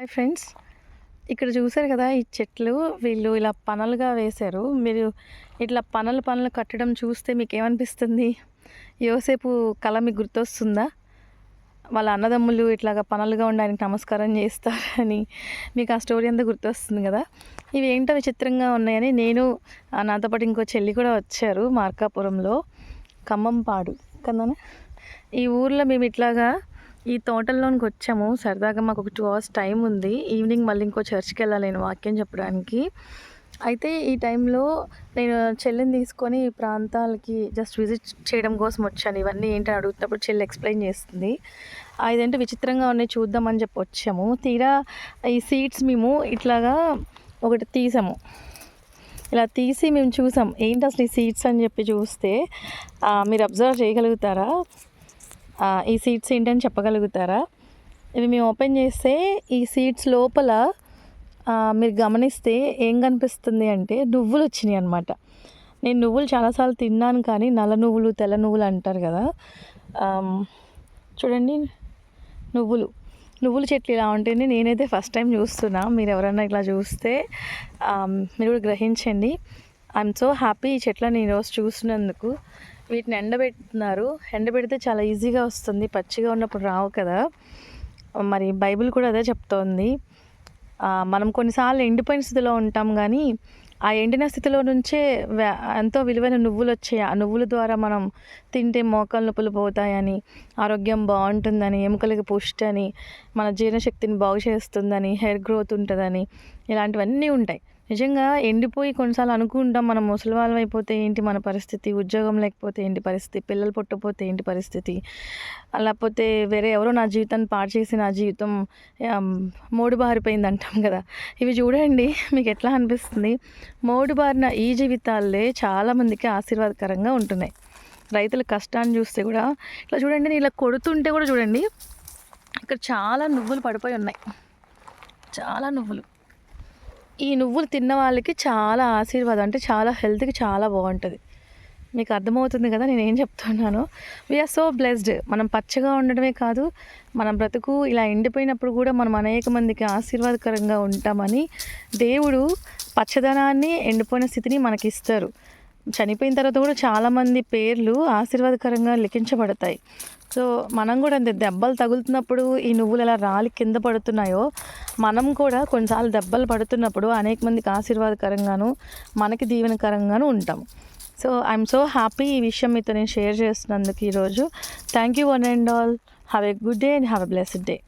Hi friends, ఇక్కడ చూసారు కదా ఈ చెట్లు వీళ్ళు ఇలా పనలుగా వేశారు. మీరు ఇట్లా పనలు కట్టడం చూస్తే మీకు ఏమనిపిస్తుంది? యోసేపు కళ మీకు గుర్తొస్తుందా? వాళ్ళ అన్నదమ్ములు ఇట్లాగా పనలుగా ఉండడానికి నమస్కారం చేస్తారని మీకు ఆ స్టోరీ అంతా గుర్తొస్తుంది కదా. ఇవి ఏంటో విచిత్రంగా ఉన్నాయని నేను నాతో పాటు ఇంకో చెల్లి కూడా వచ్చారు. మార్కాపురంలో ఖమ్మంపాడు కదా. ఈ ఊర్లో మేము ఇట్లాగా ఈ తోటల్లోనికి వచ్చాము. సరదాగా మాకు ఒక 2 hours టైం ఉంది. ఈవినింగ్ మళ్ళీ ఇంకో చర్చ్కి వెళ్ళాలి నేను వాక్యం చెప్పడానికి. అయితే ఈ టైంలో నేను చెల్లిని తీసుకొని ఈ ప్రాంతాలకి జస్ట్ విజిట్ చేయడం కోసం వచ్చాను. ఇవన్నీ ఏంటని అడుగుతున్నప్పుడు చెల్లి ఎక్స్ప్లెయిన్ చేస్తుంది. ఇదేంటి విచిత్రంగా ఉన్నాయి చూద్దామని చెప్పి వచ్చాము. తీరా ఈ సీడ్స్ మేము ఇట్లాగా ఒకటి తీసాము. ఇలా తీసి మేము చూసాం ఏంటి అసలు ఈ సీడ్స్ అని చెప్పి చూస్తే మీరు అబ్జర్వ్ చేయగలుగుతారా? ఈ సీడ్స్ ఏంటని చెప్పగలుగుతారా? ఇవి మేము ఓపెన్ చేస్తే ఈ సీడ్స్ లోపల మీరు గమనిస్తే ఏం కనిపిస్తుంది అంటే నువ్వులు వచ్చినాయి అనమాట. నేను నువ్వులు చాలాసార్లు తిన్నాను, కానీ నల్ల నువ్వులు తెల్ల నువ్వులు అంటారు కదా. చూడండి, నువ్వుల చెట్లు ఇలా ఉంటుంది. నేనైతే ఫస్ట్ టైం చూస్తున్నా. మీరు ఎవరైనా ఇట్లా చూస్తే మీరు కూడా గ్రహించండి. ఐఎమ్ సో హ్యాపీ ఈ చెట్లను ఈరోజు చూసినందుకు. వీటిని ఎండబెడుతున్నారు. ఎండబెడితే చాలా ఈజీగా వస్తుంది, పచ్చిగా ఉన్నప్పుడు రావు కదా. మరి బైబిల్ కూడా అదే చెప్తోంది. మనం కొన్నిసార్లు ఎండిపోయిన స్థితిలో ఉంటాం, కానీ ఆ ఎండిన స్థితిలో నుంచే ఎంతో విలువైన నువ్వులు వచ్చాయి. ఆ నువ్వుల ద్వారా మనం తింటే మోకాలు నొప్పులు పోతాయని, ఆరోగ్యం బాగుంటుందని, ఎముకలకి పుష్టి అని, మన జీర్ణశక్తిని బాగు చేస్తుందని, హెయిర్ గ్రోత్ ఉంటుందని, ఇలాంటివన్నీ ఉంటాయి. నిజంగా ఎండిపోయి కొన్నిసార్లు అనుకుంటాం మనం ముసలివాళ్ళం అయిపోతే ఏంటి మన పరిస్థితి, ఉద్యోగం లేకపోతే ఏంటి పరిస్థితి, పిల్లలు పుట్టకపోతే ఏంటి పరిస్థితి, లేకపోతే వేరే ఎవరో నా జీవితాన్ని పాడు చేసి నా జీవితం మోడు బారిపోయింది అంటాం కదా. ఇవి చూడండి మీకు ఎట్లా అనిపిస్తుంది? మోడు బారిన ఈ జీవితాలే చాలామందికి ఆశీర్వాదకరంగా ఉంటున్నాయి. రైతుల కష్టాన్ని చూస్తే కూడా ఇట్లా చూడండి, నేను ఇలా కొడుతుంటే కూడా చూడండి ఇక్కడ చాలా నువ్వులు పడిపోయి ఉన్నాయి. చాలా నువ్వులు. ఈ నువ్వులు తిన్న వాళ్ళకి చాలా ఆశీర్వాదం, అంటే చాలా హెల్త్కి చాలా బాగుంటుంది. మీకు అర్థమవుతుంది కదా నేను ఏం చెప్తున్నాను. We are so blessed. మనం పచ్చగా ఉండడమే కాదు, మన బ్రతుకు ఇలా ఎండిపోయినప్పుడు కూడా మనం అనేక మందికి ఆశీర్వాదకరంగా ఉంటామని దేవుడు పచ్చదనాన్ని, ఎండిపోయిన స్థితిని మనకి ఇస్తారు. చనిపోయిన తర్వాత కూడా చాలామంది పేర్లు ఆశీర్వాదకరంగా లిఖించబడతాయి. సో మనం కూడా అంతే, దెబ్బలు తగులుతున్నప్పుడు ఈ నువ్వులు ఎలా రాలి కింద పడుతున్నాయో మనం కూడా కొన్నిసార్లు దెబ్బలు పడుతున్నప్పుడు అనేక మందికి ఆశీర్వాదకరంగాను, మనకి దీవెనకరంగాను ఉంటాము. సో ఐఎమ్ సో హ్యాపీ ఈ విషయం మీతో నేను షేర్ చేస్తున్నందుకు ఈరోజు. Thank you one and all. Have a good day and have a blessed day.